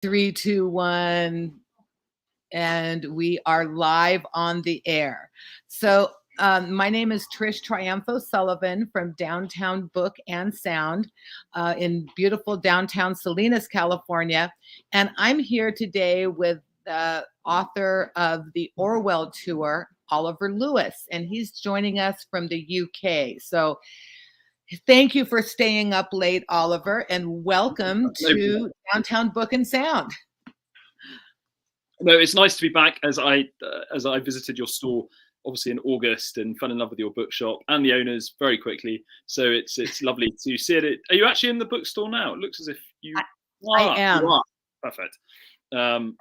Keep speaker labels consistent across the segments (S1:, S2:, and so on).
S1: Three, two, one, and we are live on the air. So, my name is Trish Triumpho Sullivan from Downtown Book and Sound in beautiful downtown Salinas, California. And I'm here today with the author of the Orwell tour, Oliver Lewis, and he's joining us from the UK. So, thank you for staying up late, Oliver, and welcome to Downtown Book and Sound.
S2: No, it's nice to be back. As I visited your store, obviously in August, and fell in love with your bookshop and the owners very quickly. So it's lovely to see it. Are you actually in the bookstore now? It looks as if you
S1: I am.
S2: You are. Perfect.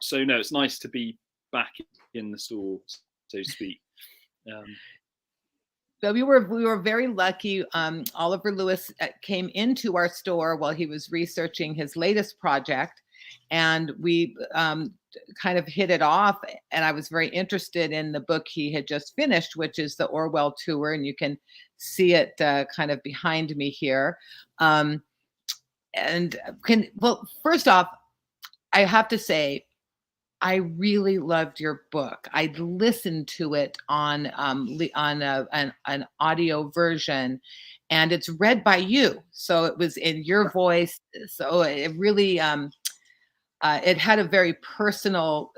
S2: So no, it's nice to be back in the store, so to speak.
S1: So we were very lucky. Oliver Lewis came into our store while he was researching his latest project, and we kind of hit it off. And I was very interested in the book he had just finished, which is the Orwell tour, and you can see it kind of behind me here. First off, I have to say, I really loved your book. I listened to it on an audio version, and it's read by you. So it was in your voice. So it really it had a very personal,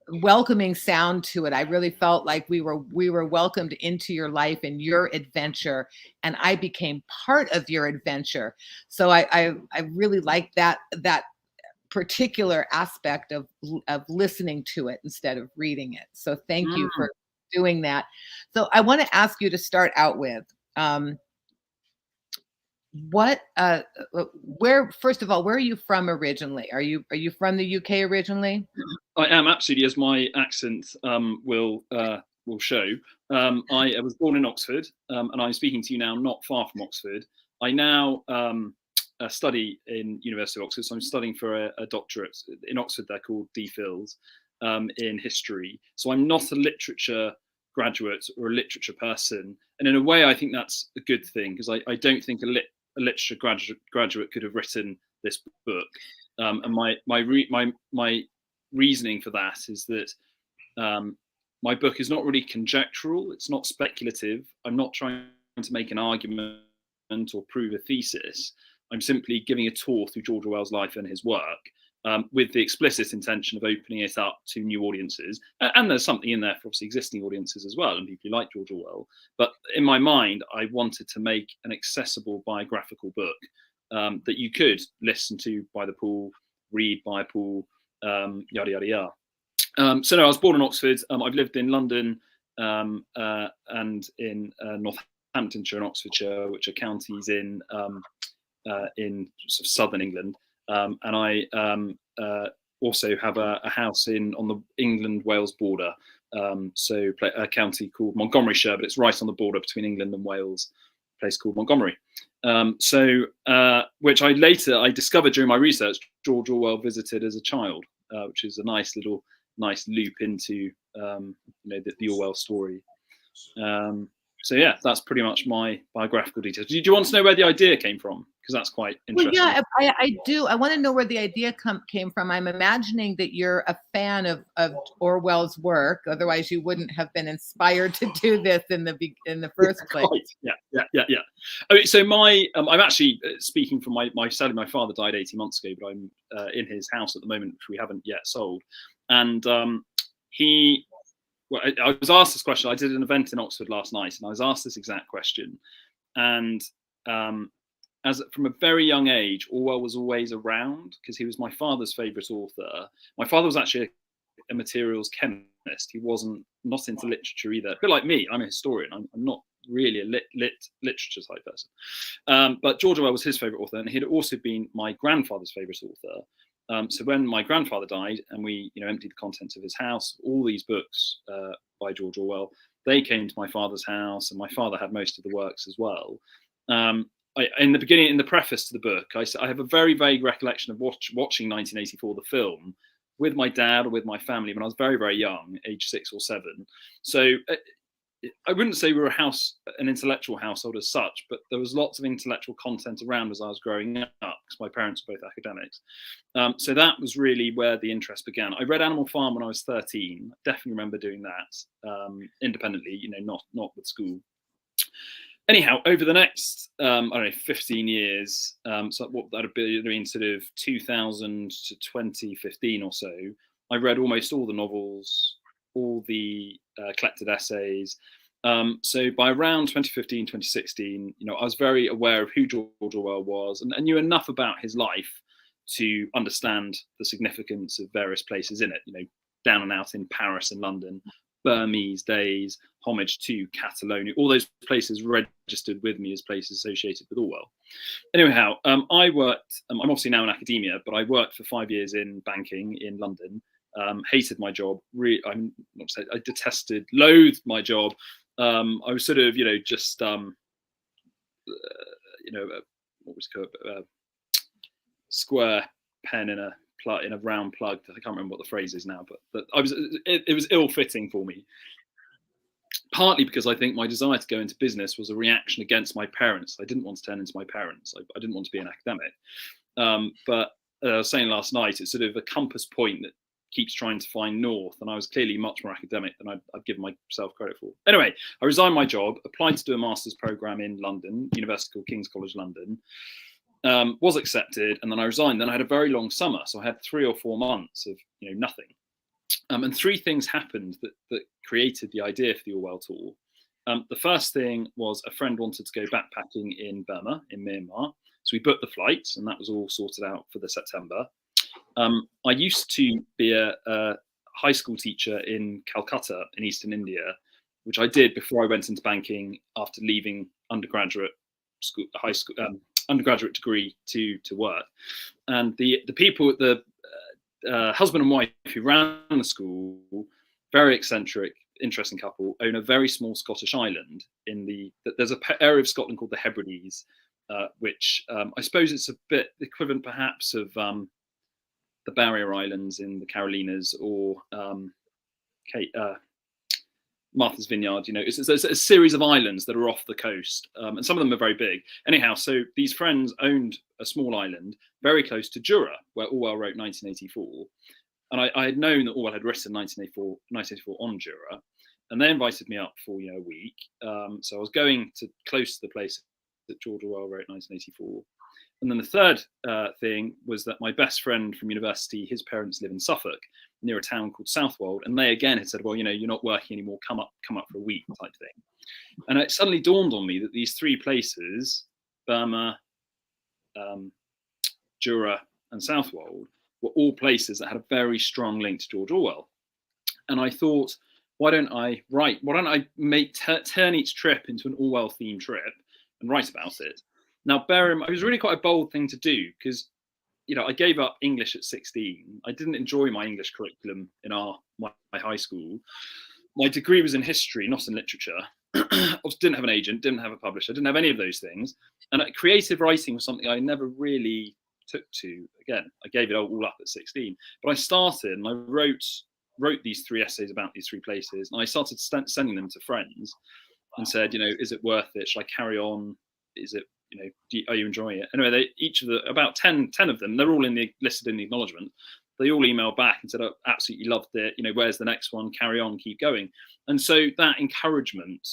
S1: welcoming sound to it. I really felt like we were welcomed into your life and your adventure, and I became part of your adventure. So I really liked that particular aspect of listening to it instead of reading it. So thank you for doing that. So I want to ask you to start out with where, first of all, where are you from originally? Are you from the UK originally?
S2: I am, absolutely, as my accent will show. I was born in Oxford, and I'm speaking to you now not far from Oxford. I now study in University of Oxford, so I'm studying for a doctorate in Oxford. They're called DPhils in history. So I'm not a literature graduate or a literature person, and in a way, I think that's a good thing, because I don't think a literature graduate could have written this book. And my reasoning for that is that my book is not really conjectural. It's not speculative. I'm not trying to make an argument or prove a thesis. I'm simply giving a tour through George Orwell's life and his work, with the explicit intention of opening it up to new audiences. And there's something in there for obviously existing audiences as well, and people who like George Orwell. But in my mind, I wanted to make an accessible biographical book that you could listen to by the pool, read by a pool, yada, yada, yada. So no, I was born in Oxford. I've lived in London and in Northamptonshire and Oxfordshire, which are counties in sort of southern England, and I also have a house on the England-Wales border, so a county called Montgomeryshire, but it's right on the border between England and Wales, a place called Montgomery. Which I discovered during my research, George Orwell visited as a child, which is a nice loop into the Orwell story. So yeah, that's pretty much my biographical details. Do you want to know where the idea came from? Because that's quite interesting.
S1: Well, yeah, I do. I want to know where the idea came from. I'm imagining that you're a fan of Orwell's work. Otherwise, you wouldn't have been inspired to do this in the first place.
S2: Yeah. I mean, so I'm actually speaking from sadly, my father died 18 months ago, but I'm in his house at the moment, which we haven't yet sold. And I was asked this question. I did an event in Oxford last night, and I was asked this exact question. And from a very young age, Orwell was always around because he was my father's favourite author. My father was actually a materials chemist. He not into literature either. A bit like me, I'm a historian. I'm not really a literature type person. But George Orwell was his favourite author, and he'd also been my grandfather's favourite author. So when my grandfather died and we emptied the contents of his house, all these books by George Orwell, they came to my father's house, and my father had most of the works as well. In the preface to the book, I have a very vague recollection of watching 1984, the film, with my dad or with my family when I was very, very young, age 6 or 7. So I wouldn't say we were an intellectual household as such, but there was lots of intellectual content around as I was growing up because my parents were both academics. So that was really where the interest began. I read Animal Farm when I was 13. I definitely remember doing that independently, not with school. Anyhow, over the next, I don't know, 15 years, so what that would be sort of 2000 to 2015 or so, I read almost all the novels, all the collected essays. So by around 2015, 2016, I was very aware of who George Orwell was and knew enough about his life to understand the significance of various places in it, down and out in Paris and London, Burmese days, homage to Catalonia, all those places registered with me as places associated with Orwell. Anyhow, I worked, I'm obviously now in academia, but I worked for 5 years in banking in London, hated my job, I detested, loathed my job. I was sort of, just, what was it called? Square pen in a round plug. I can't remember what the phrase is now, but it was ill-fitting for me. Partly because I think my desire to go into business was a reaction against my parents. I didn't want to turn into my parents. I didn't want to be an academic. But I was saying last night, it's sort of a compass point that keeps trying to find north, and I was clearly much more academic than I'd given myself credit for. Anyway, I resigned my job, applied to do a master's program in London, University called King's College London. Was accepted, and then I resigned. Then I had a very long summer, so I had 3 or 4 months of nothing. And 3 things happened that created the idea for the Orwell tour. The first thing was a friend wanted to go backpacking in Burma, in Myanmar, so we booked the flights, and that was all sorted out for the September. I used to be a high school teacher in Calcutta in Eastern India, which I did before I went into banking after leaving undergraduate school, undergraduate degree to work. And the people, the husband and wife who ran the school, very eccentric, interesting couple, own a very small Scottish island there's an area of Scotland called the Hebrides, which I suppose it's a bit equivalent perhaps of the Barrier Islands in the Carolinas or Martha's Vineyard. It's a series of islands that are off the coast, and some of them are very big. Anyhow, so these friends owned a small island very close to Jura, where Orwell wrote 1984. And I had known that Orwell had written 1984 on Jura, and they invited me up for a week. So I was going to close to the place that George Orwell wrote 1984. And then the third thing was that my best friend from university, his parents live in Suffolk, near a town called Southwold, and they again had said, well, you're not working anymore, come up for a week type thing. And it suddenly dawned on me that these 3 places, Burma, Jura, and Southwold, were all places that had a very strong link to George Orwell. And I thought, why don't I turn each trip into an Orwell themed trip and write about it? Now, it was really quite a bold thing to do because, I gave up English at 16. I didn't enjoy my English curriculum in my high school. My degree was in history, not in literature. I didn't have an agent, didn't have a publisher, didn't have any of those things. And creative writing was something I never really took to. Again, I gave it all up at 16. But I started and I wrote these 3 essays about these 3 places, and I started sending them to friends and said, is it worth it? Should I carry on? Is it, are you enjoying it? Anyway, about 10 of them, they're all listed in the acknowledgement. They all emailed back and said, oh, absolutely loved it. Where's the next one? Carry on, keep going. And so that encouragement,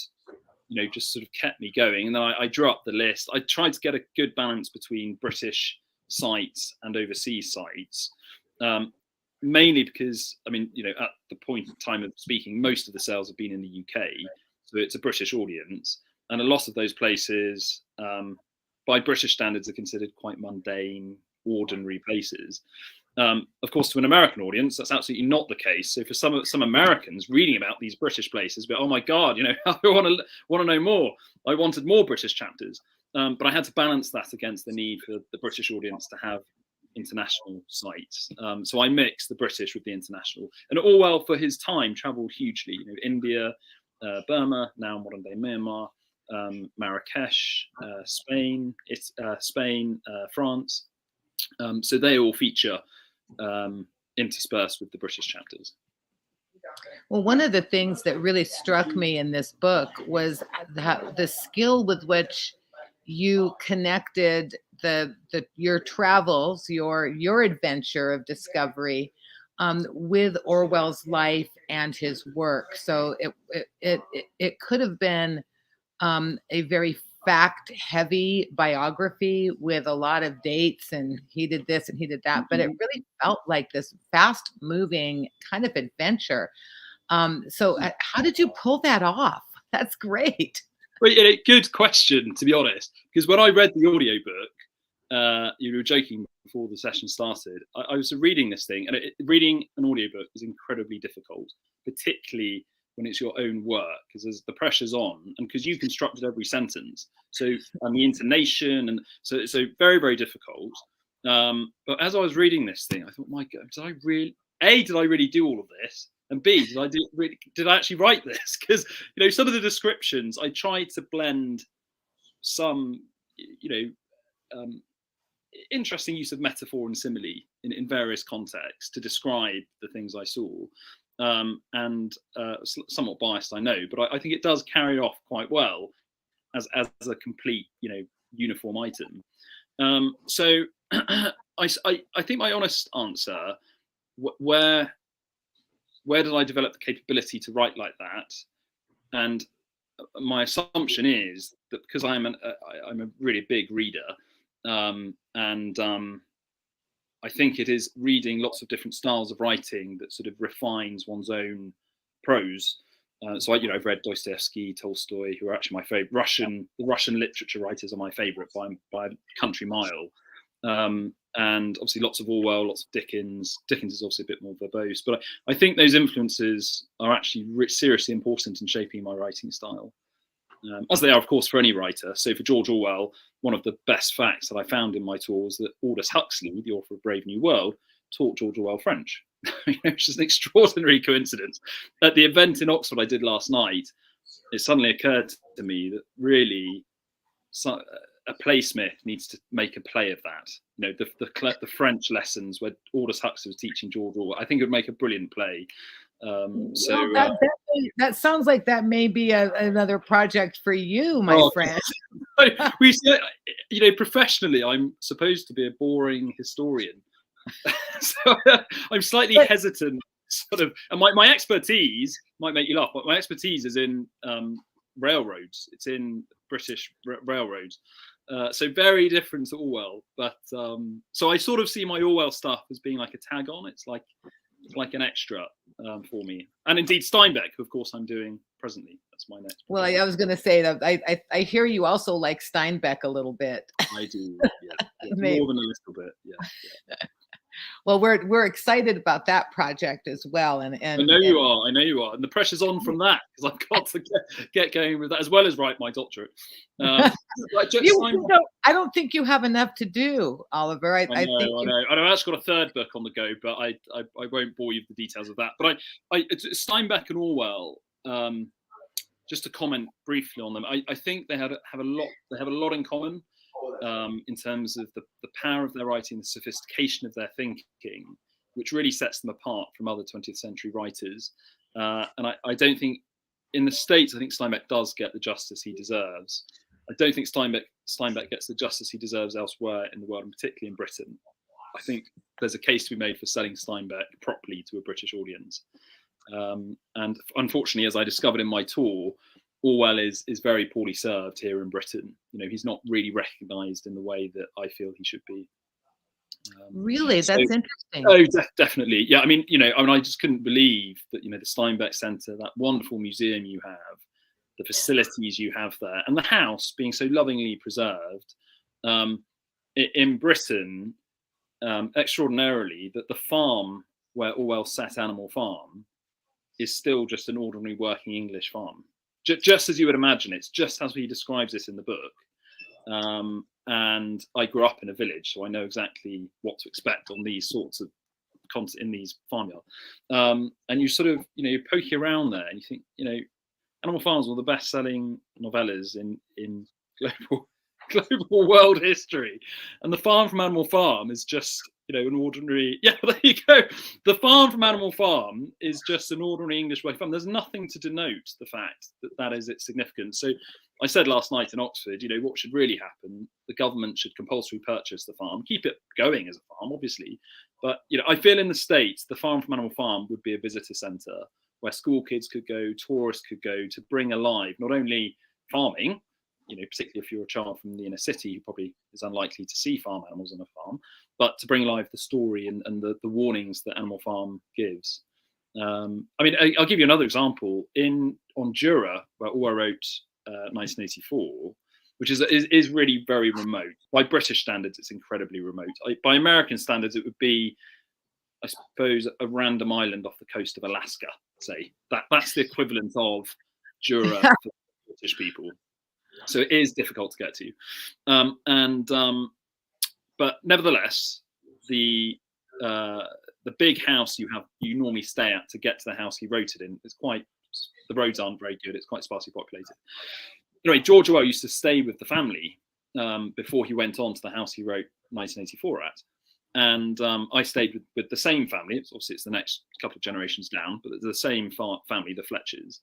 S2: just sort of kept me going. And then I drew up the list. I tried to get a good balance between British sites and overseas sites, mainly because, at the point in time of speaking, most of the sales have been in the UK. So it's a British audience. And a lot of those places, by British standards, are considered quite mundane, ordinary places. Of course, to an American audience, that's absolutely not the case. So for some Americans reading about these British places, but oh my God, I want to know more. I wanted more British chapters, but I had to balance that against the need for the British audience to have international sites. So I mixed the British with the international. And Orwell, for his time, travelled hugely. India, Burma, now modern-day Myanmar, Marrakesh, Spain, France. So they all feature interspersed with the British chapters.
S1: Well, one of the things that really struck me in this book was the skill with which you connected the your travels, your adventure of discovery, with Orwell's life and his work. So it could have been a very fact heavy biography with a lot of dates and he did this and he did that, but it
S2: Mhm.
S1: really felt like this fast moving kind of adventure. So how did you pull that off? That's great.
S2: Well, good question, to be honest, because when I read the audiobook, you were joking before the session started. I was reading this thing, and reading an audiobook is incredibly difficult, particularly when it's your own work, because the pressure's on, and because you constructed every sentence, so and the intonation, and so very very difficult. But as I was reading this thing, I thought, my God, did I really do all of this? And B, did I actually write this? Because some of the descriptions I tried to blend some interesting use of metaphor and simile in various contexts to describe the things I saw, and somewhat biased, I know, but I think it does carry off quite well as a complete uniform item. So I think my honest answer, where did I develop the capability to write like that? And my assumption is that because I'm a really big reader, and I think it is reading lots of different styles of writing that sort of refines one's own prose. So I've read Dostoevsky, Tolstoy, who are actually my favorite. The Russian literature writers are my favorite by a country mile. And obviously lots of Orwell, lots of Dickens. Dickens is obviously a bit more verbose, but I think those influences are actually seriously important in shaping my writing style, as they are, of course, for any writer. So for George Orwell, one of the best facts that I found in my tour was that Aldous Huxley, the author of Brave New World, taught George Orwell French, which is an extraordinary coincidence. At the event in Oxford I did last night, it suddenly occurred to me that really a playsmith needs to make a play of that. The French lessons where Aldous Huxley was teaching George Orwell. I think it would make a brilliant play.
S1: That sounds like that may be another project for you, my friend.
S2: Professionally, I'm supposed to be a boring historian, so I'm slightly hesitant. And my expertise might make you laugh, but my expertise is in railroads. It's in British railroads. So very different to Orwell, but so I sort of see my Orwell stuff as being like a tag on. It's like an extra for me. And indeed Steinbeck, who of course I'm doing presently. That's my next project.
S1: Well, I was going to say that I hear you also like Steinbeck a little bit.
S2: I do, yeah. More than a little bit, yeah.
S1: Well, we're excited about that project as well, and
S2: I know you are, and the pressure's on from that because I've got to get going with that as well as write my doctorate.
S1: I don't think you have enough to do, Oliver. I know.
S2: I've actually got a third book on the go, but I won't bore you with the details of that. But Steinbeck and Orwell. Just to comment briefly on them, I think they have a lot in common. In terms of the power of their writing, the sophistication of their thinking, which really sets them apart from other 20th century writers. And I don't think, in the States, I think Steinbeck does get the justice he deserves. I don't think Steinbeck gets the justice he deserves elsewhere in the world, and particularly in Britain. I think there's a case to be made for selling Steinbeck properly to a British audience. And unfortunately, as I discovered in my tour, Orwell is very poorly served here in Britain. He's not really recognised in the way that I feel he should be.
S1: Really, that's interesting.
S2: Oh, definitely. Yeah, I just couldn't believe that the Steinbeck Centre, that wonderful museum you have, the facilities you have there, and the house being so lovingly preserved. In Britain, extraordinarily, that the farm where Orwell set Animal Farm is still just an ordinary working English farm. Just as you would imagine, it's just as he describes this in the book. And I grew up in a village, so I know exactly what to expect on these sorts of in these farmyards. And you sort of, you poke around there, and you think, Animal Farm is one of the best-selling novellas in global world history, and the farm from Animal Farm is just an ordinary, yeah, there you go. The farm from Animal Farm is just an ordinary English working farm. There's nothing to denote the fact that that is its significance. So I said last night in Oxford, what should really happen? The government should compulsory purchase the farm, keep it going as a farm, obviously. But, I feel in the States, the farm from Animal Farm would be a visitor centre where school kids could go, tourists could go, to bring alive not only farming, particularly if you're a child from the inner city who probably is unlikely to see farm animals on a farm, but to bring alive the story and the warnings that Animal Farm gives. I'll give you another example. On Jura, where Orwell wrote 1984, which is really very remote. By British standards, it's incredibly remote. By American standards, it would be, I suppose, a random island off the coast of Alaska, say. That's the equivalent of Jura for British people. So it is difficult to get to. But nevertheless, the big house you normally stay at to get to the house he wrote it in, the roads aren't very good. It's quite sparsely populated. Anyway, George Orwell used to stay with the family before he went on to the house he wrote 1984 at. And I stayed with the same family. It's the next couple of generations down, but the same family, the Fletchers.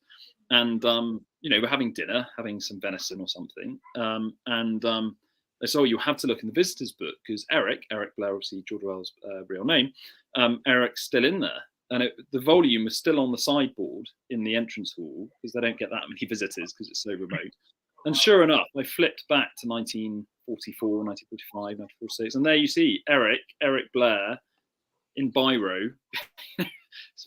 S2: And, we're having dinner, having some venison or something. They said, you have to look in the visitor's book because Eric Blair, obviously George Orwell's real name, Eric's still in there. And the volume was still on the sideboard in the entrance hall because they don't get that many visitors because it's so remote. And sure enough, I flipped back to 1944, 1945, 1946. And there you see Eric Blair in Biro,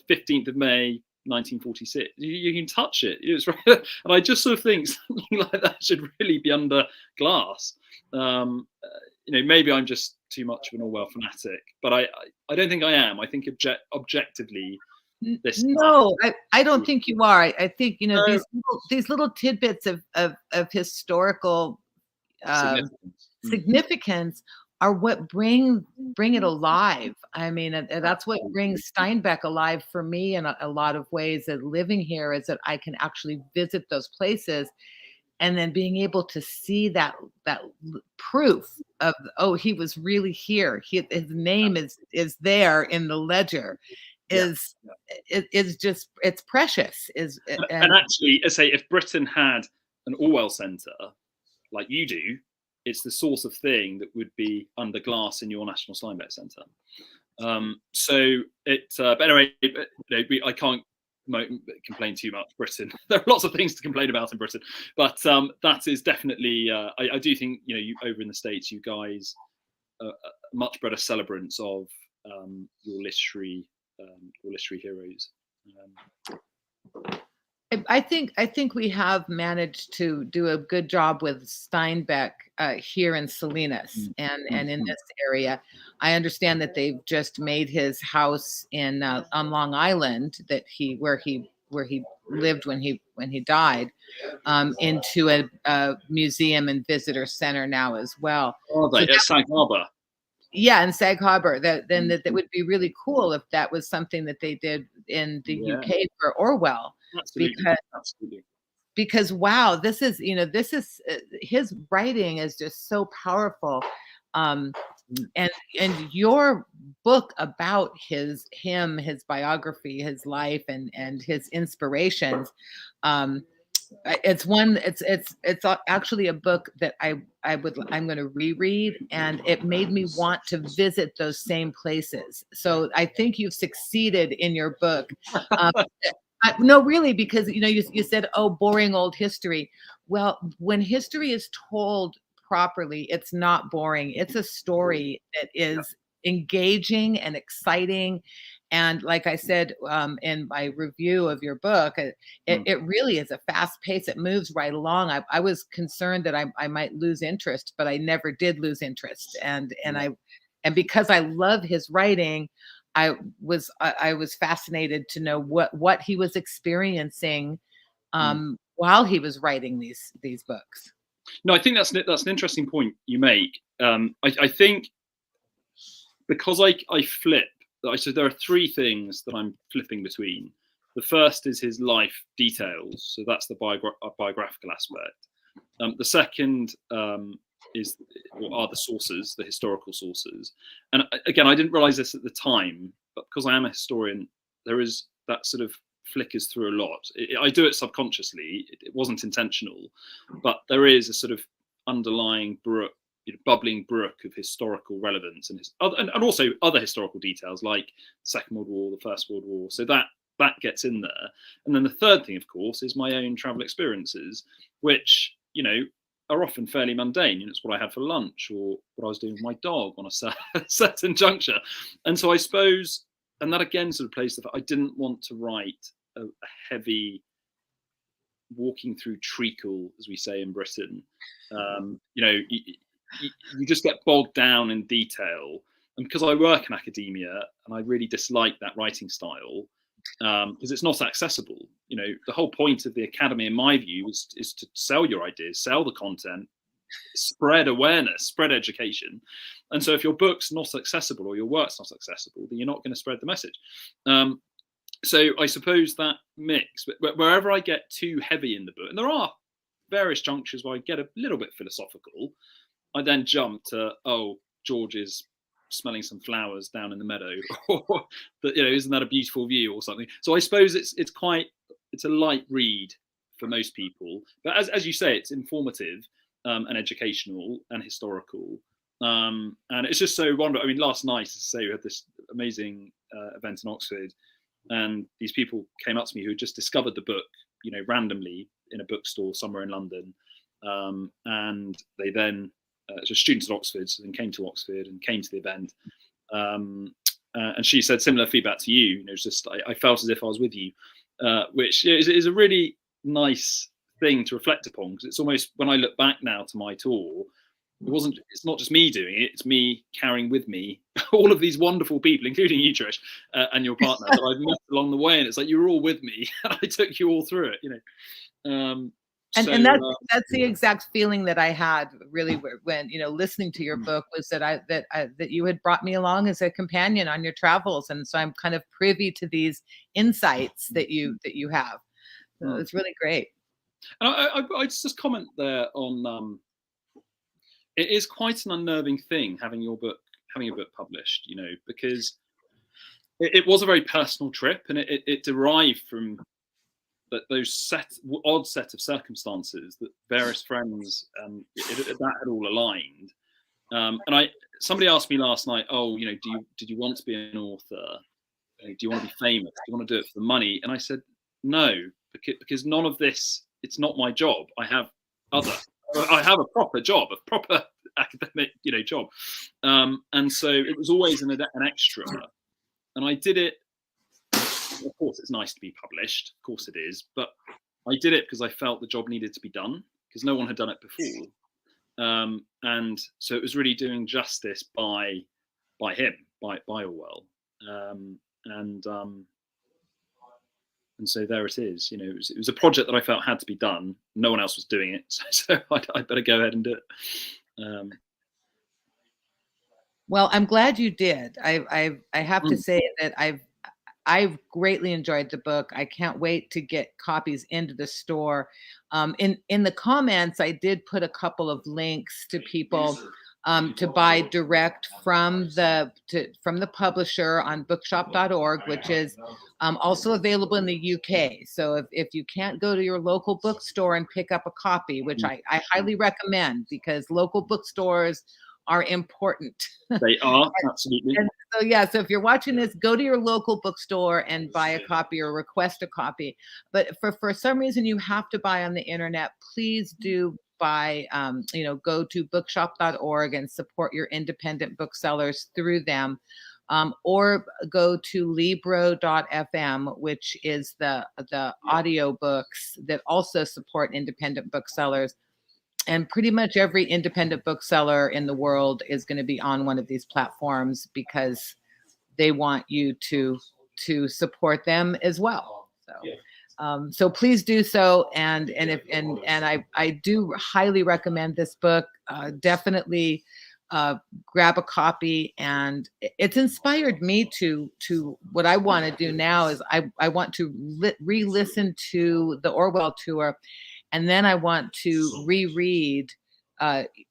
S2: 15th of May, 1946. You can touch it. It's right. And I just sort of think something like that should really be under glass. Maybe I'm just too much of an Orwell fanatic, but I don't think I am. I think objectively,
S1: no, I don't think you are. I think these little tidbits of historical significance are what bring it alive. I mean, that's what brings Steinbeck alive for me in a lot of ways. That living here is that I can actually visit those places, and then being able to see that proof of, he was really here. His name is there in the ledger. It's precious.
S2: And actually, I say, if Britain had an Orwell Centre like you do, it's the sort of thing that would be under glass in your National Steinbeck Centre. But anyway, I can't complain too much. Britain, there are lots of things to complain about in Britain, but that is definitely. I do think you over in the States, you guys are much better celebrants of your literary heroes.
S1: I think we have managed to do a good job with Steinbeck here in Salinas and in this area. I understand that they've just made his house on Long Island where he lived when he died into a museum and visitor center now as well.
S2: Oh, so Sag Harbor.
S1: Yeah, in Sag Harbor. That would be really cool if that was something that they did in the UK for Orwell.
S2: Absolutely.
S1: Because wow, this is his writing is just so powerful, and your book about his biography, his life, and his inspirations. It's actually a book that I'm going to reread, and it made me want to visit those same places. So I think you've succeeded in your book. No, really, because you said, boring old history. Well, when history is told properly, it's not boring. It's a story that is engaging and exciting. And like I said in my review of your book, it really is a fast pace. It moves right along. I was concerned that I might lose interest, but I never did lose interest. And because I love his writing, I was fascinated to know what he was experiencing while he was writing these books.
S2: No, I think that's an interesting point you make. I think because I flip. So there are three things that I'm flipping between. The first is his life details, so that's the biographical aspect. The second are the sources, the historical sources. And again, I didn't realize this at the time, but because I am a historian, there is that sort of flickers through a lot. I do it subconsciously. It wasn't intentional, but there is a sort of underlying bubbling brook of historical relevance and also other historical details like the Second World War, the First World War. So that gets in there. And then the third thing, of course, is my own travel experiences, which, are often fairly mundane. It's what I had for lunch or what I was doing with my dog on a certain juncture. And so I suppose, and that again sort of plays the fact I didn't want to write a heavy walking through treacle, as we say in Britain. You just get bogged down in detail. And because I work in academia and I really dislike that writing style, because it's not accessible. The whole point of the academy, in my view, is to sell your ideas, sell the content, spread awareness, spread education. And so if your book's not accessible or your work's not accessible, then you're not going to spread the message. So I suppose that mix, wherever I get too heavy in the book, and there are various junctures where I get a little bit philosophical, I then jump to, George is smelling some flowers down in the meadow, or isn't that a beautiful view or something. So I suppose it's a light read for most people, but as you say, it's informative and educational and historical, and it's just so wonderful. I mean, last night, as I say, we had this amazing event in Oxford, and these people came up to me who had just discovered the book, randomly in a bookstore somewhere in London, and they then just students at Oxford, so then came to Oxford and came to the event, and she said similar feedback to you. It's just I felt as if I was with you, which is a really nice thing to reflect upon, because it's almost, when I look back now to my tour, it's not just me doing it, it's me carrying with me all of these wonderful people, including you, Trish, and your partner that I've met along the way, and it's like you were all with me and I took you all through it.
S1: And that's the exact feeling that I had really when listening to your book, was that you had brought me along as a companion on your travels, and so I'm kind of privy to these insights that you have. So it's really great.
S2: And I just comment there on it is quite an unnerving thing having a book published, because it was a very personal trip, and it derived from those odd set of circumstances that various friends that had all aligned. And somebody asked me last night, did you want to be an author? Do you want to be famous? Do you want to do it for the money? And I said, no, because none of this, it's not my job. I have a proper job, a proper academic, job. And so it was always an extra. And I did it. Of course, it's nice to be published. Of course it is. But I did it because I felt the job needed to be done, because no one had done it before. And so it was really doing justice by him, by Orwell. And so there it is. It was a project that I felt had to be done. No one else was doing it, so I better go ahead and do it.
S1: Well, I'm glad you did. I have to say that I've greatly enjoyed the book. I can't wait to get copies into the store. In the comments, I did put a couple of links to people to buy direct from the publisher on bookshop.org, which is also available in the UK. So if you can't go to your local bookstore and pick up a copy, which I highly recommend, because local bookstores are important.
S2: They are, absolutely.
S1: And so if you're watching this, go to your local bookstore and buy a copy or request a copy. But for some reason you have to buy on the internet, please do buy, go to bookshop.org and support your independent booksellers through them. Or go to libro.fm, which is the audio books that also support independent booksellers. And pretty much every independent bookseller in the world is going to be on one of these platforms, because they want you to support them as well. So, so please do so. And I do highly recommend this book. Definitely grab a copy. And it's inspired me to what I want to do now is I want to re-listen to the Orwell tour. And then I want to reread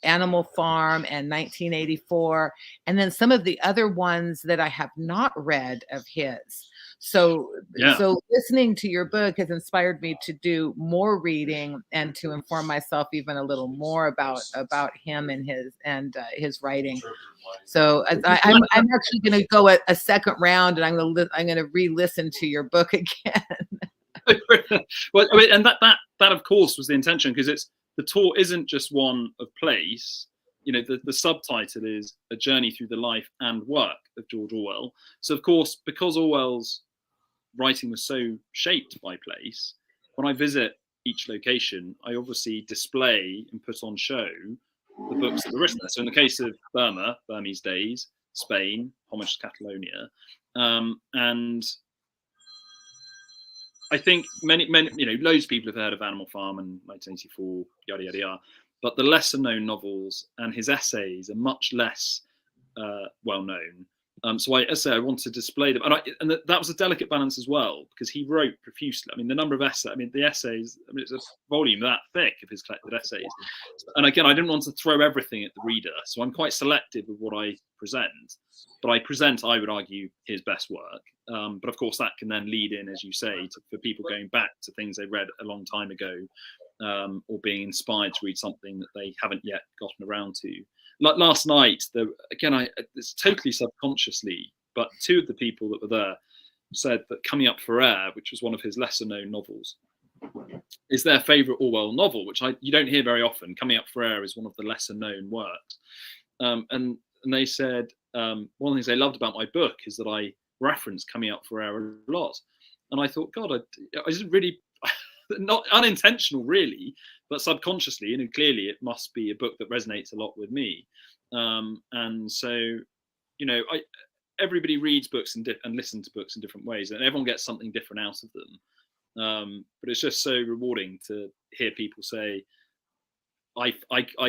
S1: Animal Farm and 1984, and then some of the other ones that I have not read of his. So,
S2: Yeah.
S1: so listening to your book has inspired me to do more reading and to inform myself even a little more about him and his writing. So I'm actually going to go a second round, and I'm going to re-listen to your book again.
S2: Well, I mean, and that of course was the intention, because it's the tour isn't just one of place. You know, the subtitle is A Journey Through the Life and Work of George Orwell. So of course, because Orwell's writing was so shaped by place, when I visit each location, I obviously display and put on show the books that were written there. So in the case of Burma, Burmese Days, Spain, Homage to Catalonia, and I think many, you know, loads of people have heard of Animal Farm and 1984, yada yada yada. But the lesser known novels and his essays are much less well known. So I want to display them, and that was a delicate balance as well, because he wrote profusely. I mean, the number of essays. I mean, the essays. I mean, it's a volume that thick of his collected essays. And again, I didn't want to throw everything at the reader, so I'm quite selective with what I present. But I present, I would argue, his best work. But of course, that can then lead in, as you say, for people going back to things they read a long time ago, or being inspired to read something that they haven't yet gotten around to. Like last night, it's totally subconsciously, but two of the people that were there said that Coming Up for Air, which was one of his lesser known novels, is their favourite Orwell novel, which you don't hear very often. Coming Up for Air is one of the lesser known works. And they said, one of the things they loved about my book is that I reference Coming Up for Air a lot. And I thought, God, I didn't really, not unintentional really, but subconsciously, and clearly it must be a book that resonates a lot with me. And so, you know, everybody reads books and listens to books in different ways, and everyone gets something different out of them. But it's just so rewarding to hear people say, I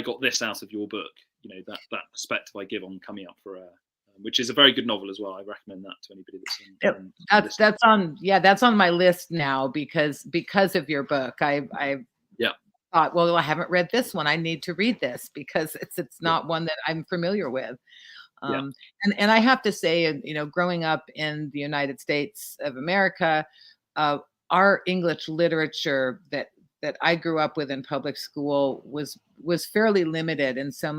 S2: got this out of your book. You know, that perspective I give on Coming Up for Air, which is a very good novel as well. I recommend that to anybody
S1: that's on my list now because of your book. I thought, well, I haven't read this one. I need to read this because it's not one that I'm familiar with. And I have to say, you know, growing up in the United States of America, our English literature that I grew up with in public school was fairly limited, and so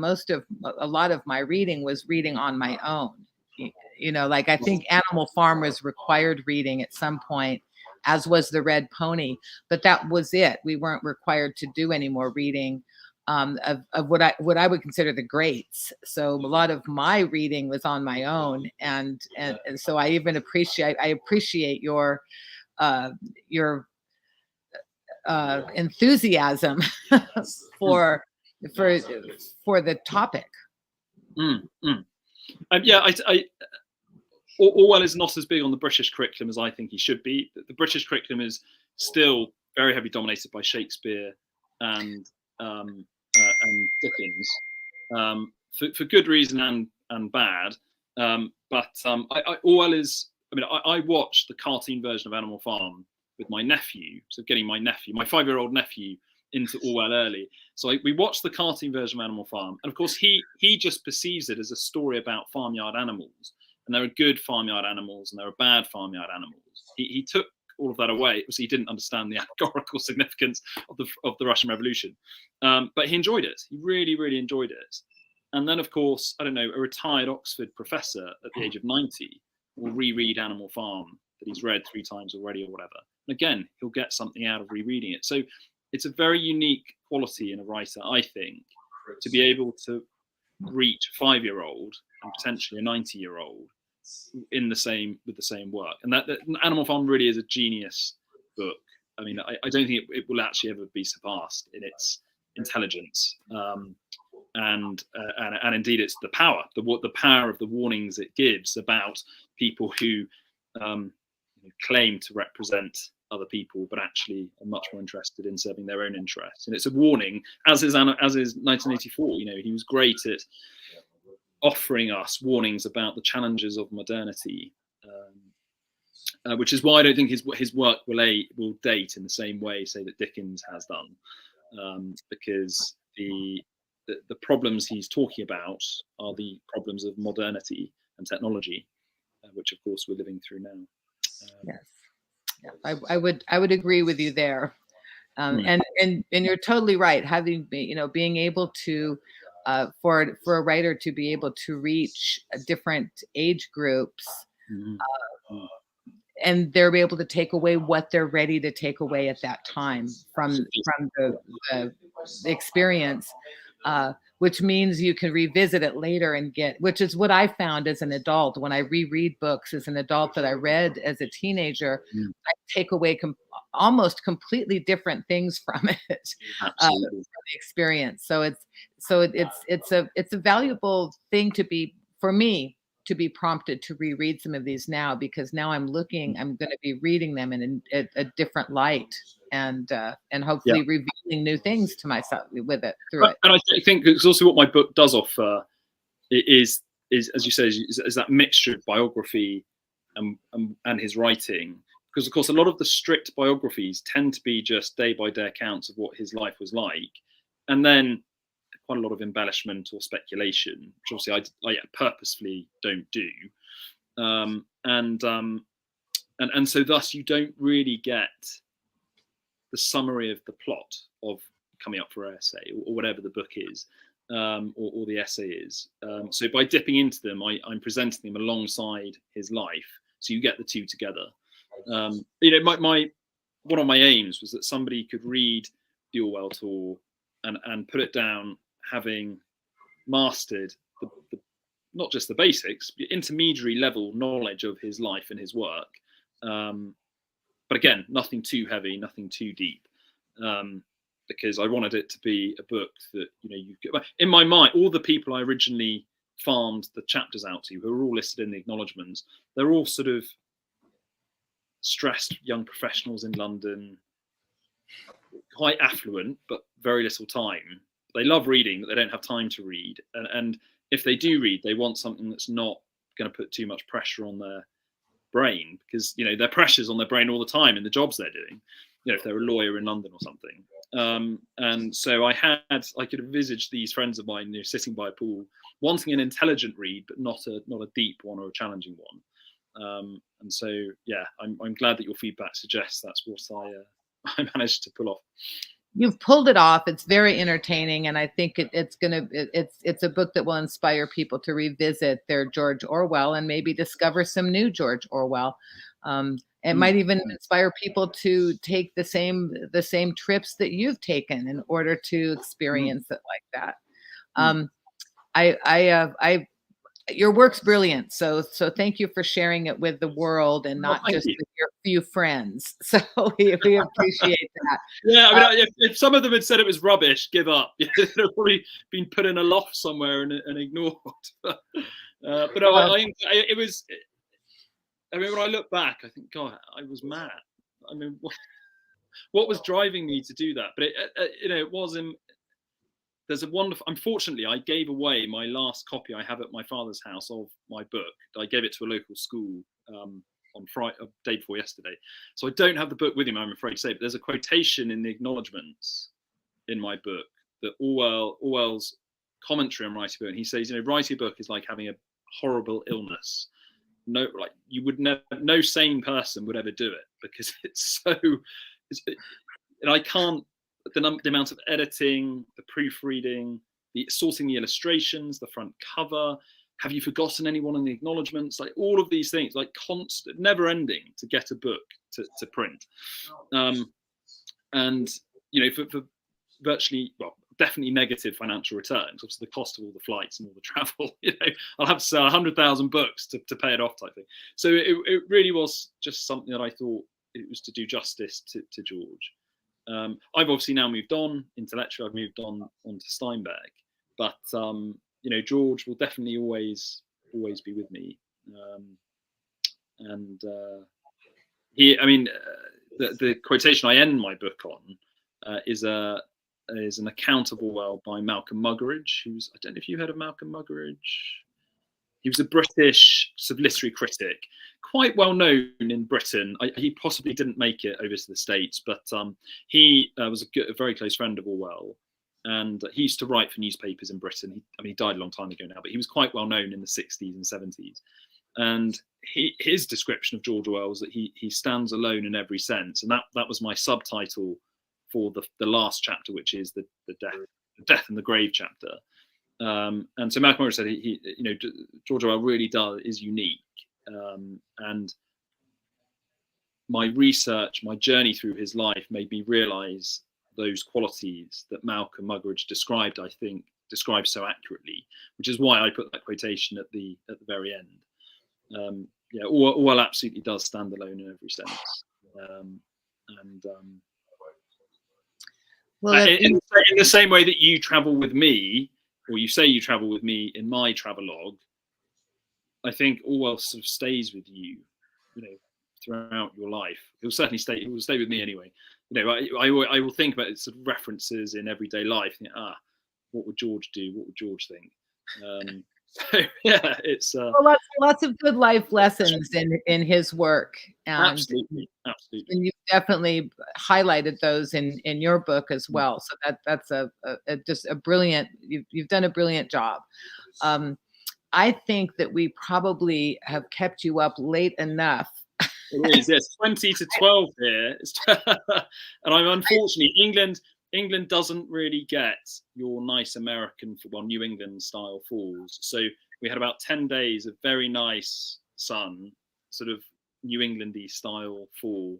S1: a lot of my reading was reading on my own. You know, like I think Animal Farm was required reading at some point, as was The Red Pony, but that was it. We weren't required to do any more reading of what I would consider the greats. So a lot of my reading was on my own, and so I appreciate your enthusiasm for the topic.
S2: Orwell is not as big on the British curriculum as I think he should be. The British curriculum is still very heavily dominated by Shakespeare and Dickens, for good reason and bad. But Orwell is. I mean, I watched the cartoon version of Animal Farm with my nephew, so getting my 5-year-old nephew, into Orwell early. So we watched the cartoon version of Animal Farm, and of course he just perceives it as a story about farmyard animals, and there are good farmyard animals and there are bad farmyard animals. He took all of that away because he didn't understand the allegorical significance of the Russian Revolution, but he enjoyed it. He really, really enjoyed it. And then, of course, I don't know, a retired Oxford professor at the age of 90 will reread Animal Farm that he's read 3 times already or whatever. And again, he'll get something out of rereading it. So it's a very unique quality in a writer, I think, to be able to reach a 5-year-old and potentially a 90-year-old with the same work. And that Animal Farm really is a genius book. I mean, I don't think it will actually ever be surpassed in its intelligence. And indeed, it's the power of the warnings it gives about people who claim to represent other people, but actually are much more interested in serving their own interests. And it's a warning, as is 1984. You know, he was great at offering us warnings about the challenges of modernity, which is why I don't think his work will date in the same way, say, that Dickens has done, because the problems he's talking about are the problems of modernity and technology, which of course we're living through now.
S1: Yes, yeah, I would agree with you there. And you're totally right. Having being able to for a writer to be able to reach different age groups, and they're able to take away what they're ready to take away at that time from the experience, which means you can revisit it later and which is what I found as an adult when I reread books as an adult that I read as a teenager. I take away almost completely different things from it, from the experience. So it's a valuable thing for me to be prompted to reread some of these now, because now I'm going to be reading them in a different light, and hopefully revealing new things to myself with it through it.
S2: And I think it's also what my book does offer is as you say, is that mixture of biography and his writing. Because of course, a lot of the strict biographies tend to be just day-by-day accounts of what his life was like, and then quite a lot of embellishment or speculation, which obviously I purposefully don't do, and so thus you don't really get the summary of the plot of Coming Up for Air Essay or whatever the book is, or the essay is. So by dipping into them, I'm presenting them alongside his life, so you get the two together. One of my aims was that somebody could read the Orwell Tour and put it down, having mastered the not just the basics, but intermediary level knowledge of his life and his work. But again, nothing too heavy, nothing too deep, because I wanted it to be a book that in my mind, all the people I originally farmed the chapters out to, who are all listed in the acknowledgements, they're all sort of stressed young professionals in London, quite affluent, but very little time. They love reading, but they don't have time to read. And if they do read, they want something that's not going to put too much pressure on their brain, because their pressure's on their brain all the time in the jobs they're doing. If they're a lawyer in London or something. And so I could envisage these friends of mine sitting by a pool, wanting an intelligent read, but not a deep one or a challenging one. And so, yeah, I'm glad that your feedback suggests that's what I managed to pull off.
S1: You've pulled it off. It's very entertaining, and I think it's a book that will inspire people to revisit their George Orwell and maybe discover some new George Orwell. It might even inspire people to take the same trips that you've taken in order to experience it like that. Your work's brilliant. So thank you for sharing it with the world and not just with your few friends. So we appreciate that.
S2: Yeah, I mean, if some of them had said it was rubbish, give up. They'd probably been put in a loft somewhere and ignored. But it was. I mean, when I look back, I think, God, I was mad. I mean, what was driving me to do that? But it wasn't. There's a wonderful. Unfortunately, I gave away my last copy I have at my father's house of my book. I gave it to a local school on Friday, day before yesterday. So I don't have the book with me, I'm afraid to say. But there's a quotation in the acknowledgements in my book that Orwell's commentary on writing a book. And he says, writing a book is like having a horrible illness. No sane person would ever do it, because and I can't. The amount of editing, the proofreading, the sorting the illustrations, the front cover. Have you forgotten anyone in the acknowledgements? Like all of these things, like constant, never ending to get a book to print. And for virtually, definitely negative financial returns. Obviously, the cost of all the flights and all the travel. I'll have to sell 100,000 books to pay it off, type thing. So it really was just something that I thought it was to do justice to George. I've obviously now moved on intellectually. I've moved on to Steinbeck, but George will definitely always be with me. The quotation I end my book on is an account of Orwell by Malcolm Muggeridge, who's, I don't know if you heard of Malcolm Muggeridge. He was a British sort of literary critic, quite well known in Britain. He possibly didn't make it over to the States, but he was a very close friend of Orwell. and he used to write for newspapers in Britain. He died a long time ago now, but he was quite well known in the 60s and 70s. And his description of George Orwell was that he stands alone in every sense, and that was my subtitle for the last chapter, which is the death and the grave chapter. And so Malcolm said George Orwell really is unique, and my research, my journey through his life made me realise those qualities that Malcolm Muggeridge described so accurately, which is why I put that quotation at the very end. Orwell absolutely does stand alone in every sense. In the same way that you travel with me, or you say you travel with me in my travelogue, I think Orwell sort of stays with you, throughout your life. It will certainly stay. It will stay with me anyway. I will think about it, sort of references in everyday life. Think, what would George do? What would George think? So yeah, it's
S1: lots of good life lessons in his work. And
S2: absolutely.
S1: And you've definitely highlighted those in your book as well. So that's just a brilliant. You've done a brilliant job. I think that we probably have kept you up late enough.
S2: It is, yes, 20 to 12 here. And I'm unfortunately, England doesn't really get your nice American football, New England style falls. So we had about 10 days of very nice sun, sort of New Englandy style fall.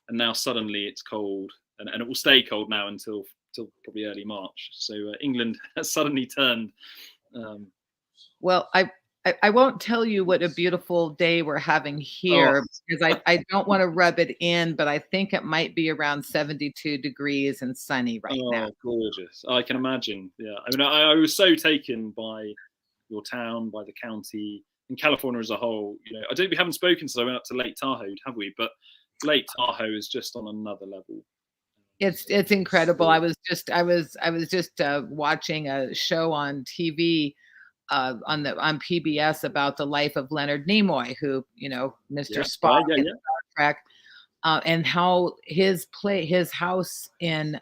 S2: And now suddenly it's cold, and it will stay cold now until probably early March. So England has suddenly turned.
S1: Well, I won't tell you what a beautiful day we're having here, because I don't want to rub it in, but I think it might be around 72 degrees and sunny right now.
S2: Gorgeous. I can imagine. Yeah. I mean, I was so taken by your town, by the county, and California as a whole. We haven't spoken since I went up to Lake Tahoe, have we? But Lake Tahoe is just on another level.
S1: It's incredible. I was just watching a show on TV on PBS about the life of Leonard Nimoy, who Mr. Spock in Star Trek, and how his house in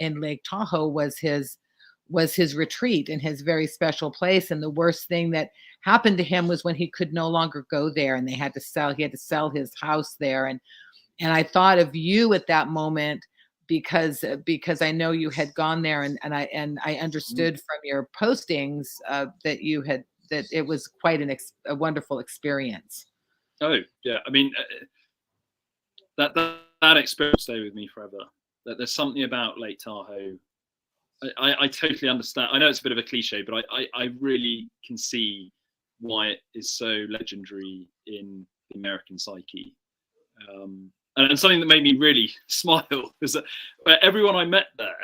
S1: Lake Tahoe was his retreat and his very special place. And the worst thing that happened to him was when he could no longer go there, and he had to sell his house there. And I thought of you at that moment, because I know you had gone there, and I understood from your postings that it was quite a wonderful experience.
S2: Oh yeah, I mean that experience will stay with me forever. That there's something about Lake Tahoe. I totally understand. I know it's a bit of a cliche, but I really can see why it is so legendary in the American psyche. And something that made me really smile was that everyone I met there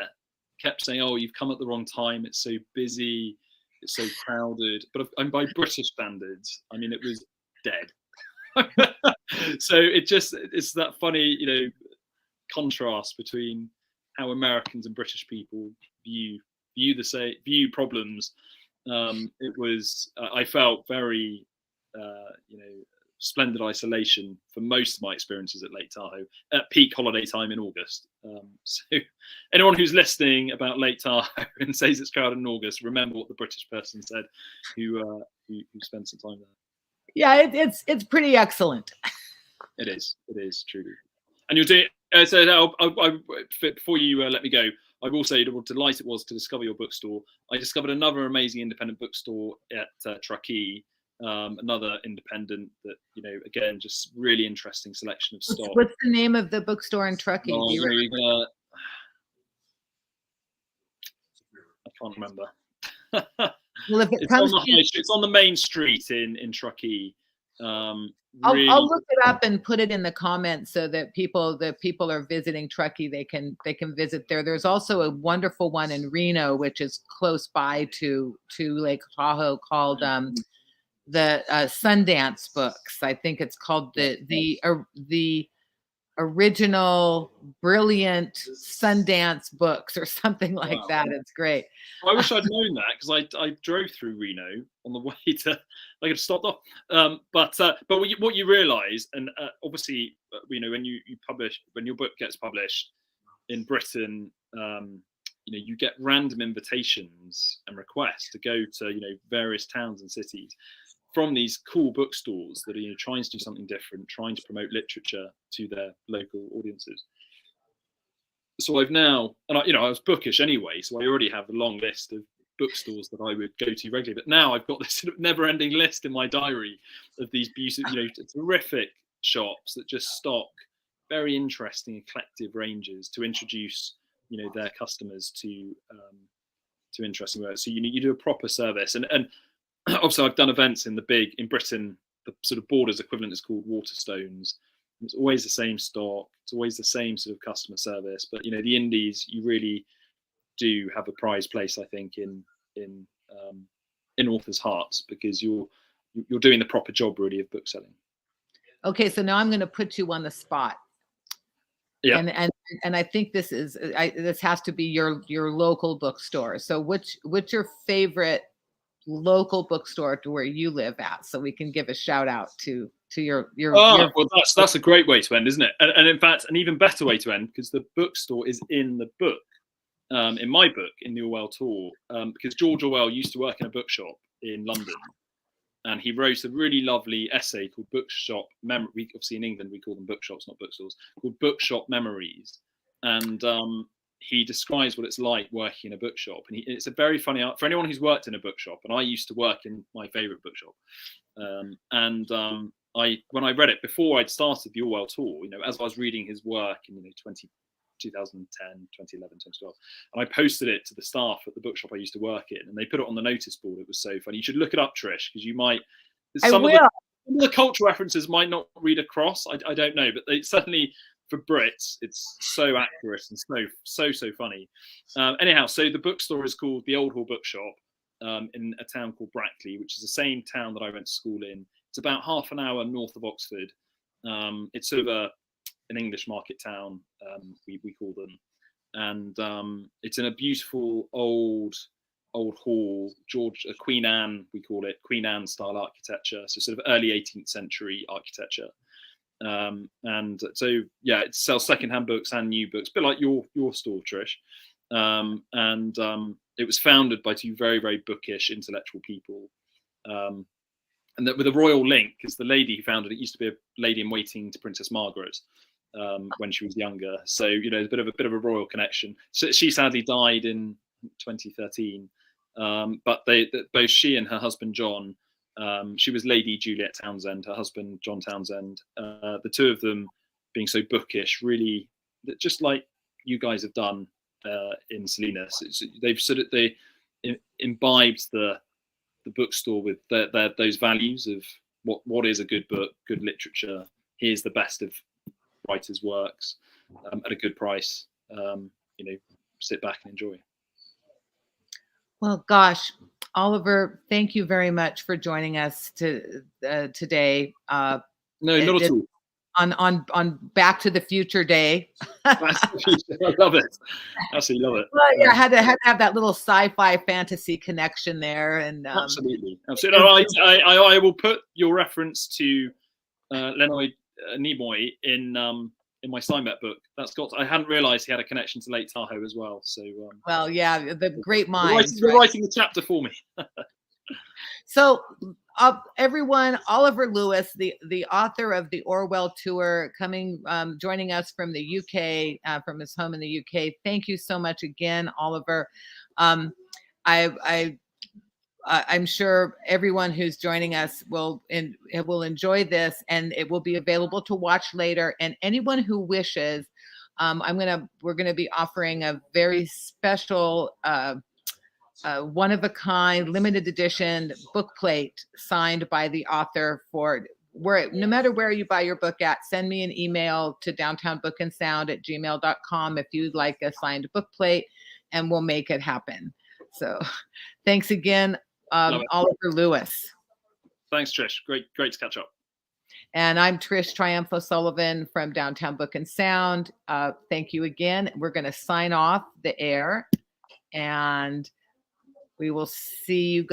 S2: kept saying, "Oh, you've come at the wrong time. It's so busy. It's so crowded." But by British standards, I mean, it was dead. So it's that funny, contrast between how Americans and British people view problems. It was I felt very, splendid isolation for most of my experiences at Lake Tahoe at peak holiday time in August. So anyone who's listening about Lake Tahoe and says it's crowded in August, remember what the British person said who spent some time there.
S1: Yeah, it's pretty excellent.
S2: It is truly. And you're doing so. Before you let me go, I will say what a delight it was to discover your bookstore. I discovered another amazing independent bookstore at Truckee. Another independent that again, just really interesting selection of stock.
S1: What's the name of the bookstore in Truckee?
S2: I can't remember.
S1: Well, if
S2: it's on the main street in Truckee.
S1: Really, I'll look it up and put it in the comments so that people are visiting Truckee, they can visit there. There's also a wonderful one in Reno, which is close by to Lake Tahoe, called the Sundance Books. I think it's called the original brilliant Sundance Books or something like that. It's great.
S2: I wish I'd known that, because I drove through Reno on the way to. I could have stopped off. But what you realise, and obviously when your book gets published in Britain, you get random invitations and requests to go to various towns and cities from these cool bookstores that are trying to do something different, trying to promote literature to their local audiences. So I've now, and I was bookish anyway, so I already have a long list of bookstores that I would go to regularly. But now I've got this sort of never-ending list in my diary of these beautiful, terrific shops that just stock very interesting, eclectic ranges to introduce, their customers to interesting work. So you do a proper service, and obviously I've done events in Britain. The sort of Borders equivalent is called Waterstones. It's always the same stock. It's always the same sort of customer service. But the indies, you really do have a prized place, I think, in authors' hearts, because you're doing the proper job really of book selling.
S1: Okay, so now I'm going to put you on the spot.
S2: Yeah.
S1: And I think this has to be your local bookstore. So what's your favorite local bookstore to where you live at, so we can give a shout out to your
S2: well, that's a great way to end, isn't it? And in fact, an even better way to end, because the bookstore is in the book, in my book, in the Orwell Tour, because George Orwell used to work in a bookshop in London, and he wrote a really lovely essay called Bookshop Memory. Obviously in England we call them bookshops, not bookstores, called Bookshop Memories. And he describes what it's like working in a bookshop. And it's a very funny art for anyone who's worked in a bookshop. And I used to work in my favorite bookshop. When I read it before I'd started the Orwell Tour, as I was reading his work in 2010, 2011, 2012, and I posted it to the staff at the bookshop I used to work in, and they put it on the notice board. It was so funny. You should look it up, Trish, because you might. Some of the cultural references might not read across. I don't know, but they certainly, for Brits, it's so accurate and so funny. Anyhow, so the bookstore is called the Old Hall Bookshop in a town called Brackley, which is the same town that I went to school in. It's about half an hour north of Oxford. It's sort of an English market town, we call them, and it's in a beautiful old hall, Queen Anne, we call it, Queen Anne style architecture, so sort of early 18th century architecture. And so it sells secondhand books and new books, a bit like your store, Trish. And it was founded by two very, very bookish intellectual people. And that with a royal link, because the lady who founded it used to be a lady in waiting to Princess Margaret when she was younger. So a bit of a royal connection. So she sadly died in 2013. But both she and her husband John, she was Lady Juliet Townsend, her husband John Townsend. The two of them being so bookish, really, just like you guys have done in Salinas. They've they imbibed the bookstore with those values of what is a good book, good literature. Here's the best of writers' works at a good price. Sit back and enjoy.
S1: Well, gosh, Oliver, thank you very much for joining us today.
S2: No, not at all.
S1: On Back to the Future Day.
S2: I love it. Absolutely love it.
S1: Well, yeah, I had to have that little sci-fi fantasy connection there, and
S2: absolutely. I will put your reference to Leonard Nimoy in my Steinbeck book. I hadn't realised he had a connection to Lake Tahoe as well. So
S1: well, yeah, the great minds.
S2: You're writing the chapter for me.
S1: So, everyone, Oliver Lewis, the author of the Orwell Tour, joining us from the UK, from his home in the UK. Thank you so much again, Oliver. I'm sure everyone who's joining us will enjoy this, and it will be available to watch later. And anyone who wishes, we're gonna be offering a very special, one of a kind, limited edition book plate signed by the author no matter where you buy your book at. Send me an email to downtownbookandsound@gmail.com if you'd like a signed book plate, and we'll make it happen. So thanks again, Oliver Lewis.
S2: Thanks, Trish. Great to catch up.
S1: And I'm Trish Triumph O'Sullivan from Downtown Book and Sound. Thank you again. We're going to sign off the air, and we will see you guys.